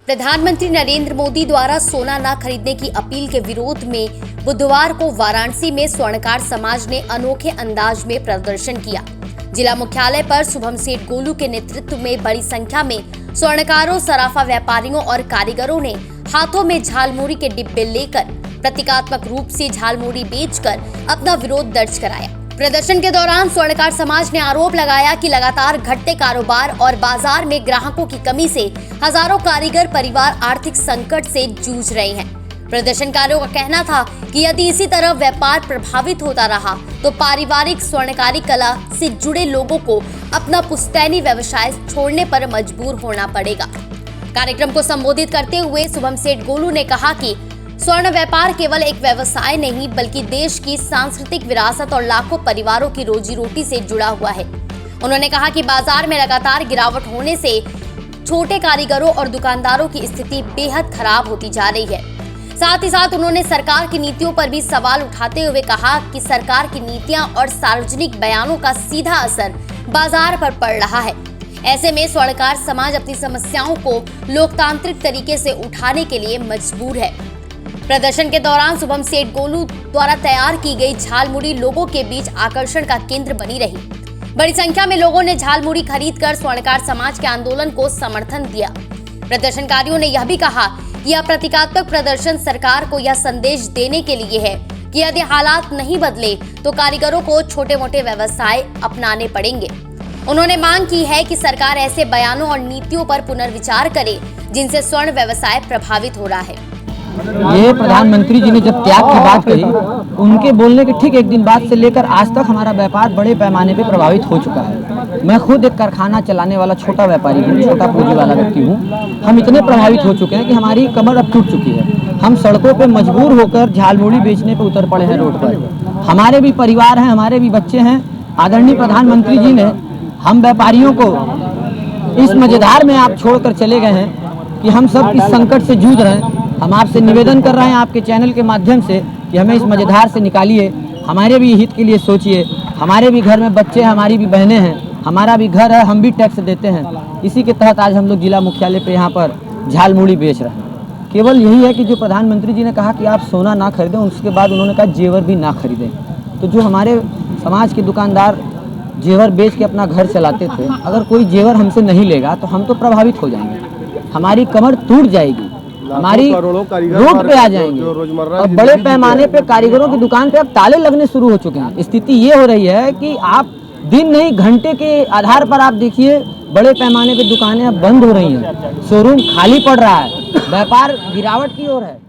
प्रधानमंत्री नरेंद्र मोदी द्वारा सोना न खरीदने की अपील के विरोध में बुधवार को वाराणसी में स्वर्णकार समाज ने अनोखे अंदाज में प्रदर्शन किया। जिला मुख्यालय पर शुभम सेठ गोलू के नेतृत्व में बड़ी संख्या में स्वर्णकारों, सराफा व्यापारियों और कारीगरों ने हाथों में झालमुड़ी के डिब्बे लेकर प्रतीकात्मक रूप से झालमुड़ी बेचकर अपना विरोध दर्ज कराया। प्रदर्शन के दौरान स्वर्णकार समाज ने आरोप लगाया कि लगातार घटते कारोबार और बाजार में ग्राहकों की कमी से हजारों कारीगर परिवार आर्थिक संकट से जूझ रहे हैं। प्रदर्शनकारियों का कहना था कि यदि इसी तरह व्यापार प्रभावित होता रहा तो पारिवारिक स्वर्णकारी कला से जुड़े लोगों को अपना पुश्तैनी व्यवसाय छोड़ने पर मजबूर होना पड़ेगा। कार्यक्रम को संबोधित करते हुए शुभम सेठ गोलू ने कहा कि स्वर्ण व्यापार केवल एक व्यवसाय नहीं बल्कि देश की सांस्कृतिक विरासत और लाखों परिवारों की रोजी रोटी से जुड़ा हुआ है। उन्होंने कहा कि बाजार में लगातार गिरावट होने से छोटे कारीगरों और दुकानदारों की स्थिति बेहद खराब होती जा रही है। साथ ही साथ उन्होंने सरकार की नीतियों पर भी सवाल उठाते हुए कहा कि सरकार की नीतियां और सार्वजनिक बयानों का सीधा असर बाजार पर पड़ रहा है। ऐसे में स्वर्णकार समाज अपनी समस्याओं को लोकतांत्रिक तरीके से उठाने के लिए मजबूर है। प्रदर्शन के दौरान शुभम सेठ गोलू द्वारा तैयार की गई झालमुड़ी लोगों के बीच आकर्षण का केंद्र बनी रही। बड़ी संख्या में लोगों ने झालमुड़ी खरीदकर स्वर्णकार समाज के आंदोलन को समर्थन दिया। प्रदर्शनकारियों ने यह भी कहा कि यह प्रतीकात्मक प्रदर्शन सरकार को यह संदेश देने के लिए है कि यदि हालात नहीं बदले तो कारीगरों को छोटे मोटे व्यवसाय अपनाने पड़ेंगे। उन्होंने मांग की है कि सरकार ऐसे बयानों और नीतियों पर पुनर्विचार करे जिनसे स्वर्ण व्यवसाय प्रभावित हो रहा है। ये प्रधानमंत्री जी ने जब त्याग की बात कही, उनके बोलने के ठीक एक दिन बाद से लेकर आज तक हमारा व्यापार बड़े पैमाने पे प्रभावित हो चुका है। मैं खुद एक कारखाना चलाने वाला छोटा व्यापारी हूँ, छोटा पूंजी वाला व्यक्ति हूँ। हम इतने प्रभावित हो चुके हैं कि हमारी कमर अब टूट चुकी है। हम सड़कों पे मजबूर होकर झालमुड़ी बेचने पे उतर पड़े हैं रोड पर। हमारे भी परिवार हैं, हमारे भी बच्चे हैं। आदरणीय प्रधानमंत्री जी ने हम व्यापारियों को इस मजेदार में आप छोड़कर चले गए हैं कि हम सब इस संकट से जूझ रहे हैं। हम आपसे निवेदन कर रहे हैं आपके चैनल के माध्यम से कि हमें इस मजेदार से निकालिए, हमारे भी हित के लिए सोचिए। हमारे भी घर में बच्चे हैं, हमारी भी बहनें हैं, हमारा भी घर है, हम भी टैक्स देते हैं। इसी के तहत आज हम लोग जिला मुख्यालय पे यहाँ पर झालमुड़ी बेच रहे हैं। केवल यही है कि जो प्रधानमंत्री जी ने कहा कि आप सोना ना खरीदें, उसके बाद उन्होंने कहा जेवर भी ना खरीदें। तो जो हमारे समाज के दुकानदार जेवर बेच के अपना घर चलाते थे, अगर कोई जेवर हमसे नहीं लेगा तो हम तो प्रभावित हो जाएंगे, हमारी कमर टूट जाएगी, हमारी रोड पे आ जाएंगे। और बड़े पैमाने पे कारीगरों की दुकान पे अब ताले लगने शुरू हो चुके हैं। स्थिति ये हो रही है कि आप दिन नहीं घंटे के आधार पर आप देखिए बड़े पैमाने पे दुकानें अब बंद हो रही हैं, शोरूम खाली पड़ रहा है, व्यापार गिरावट की ओर है।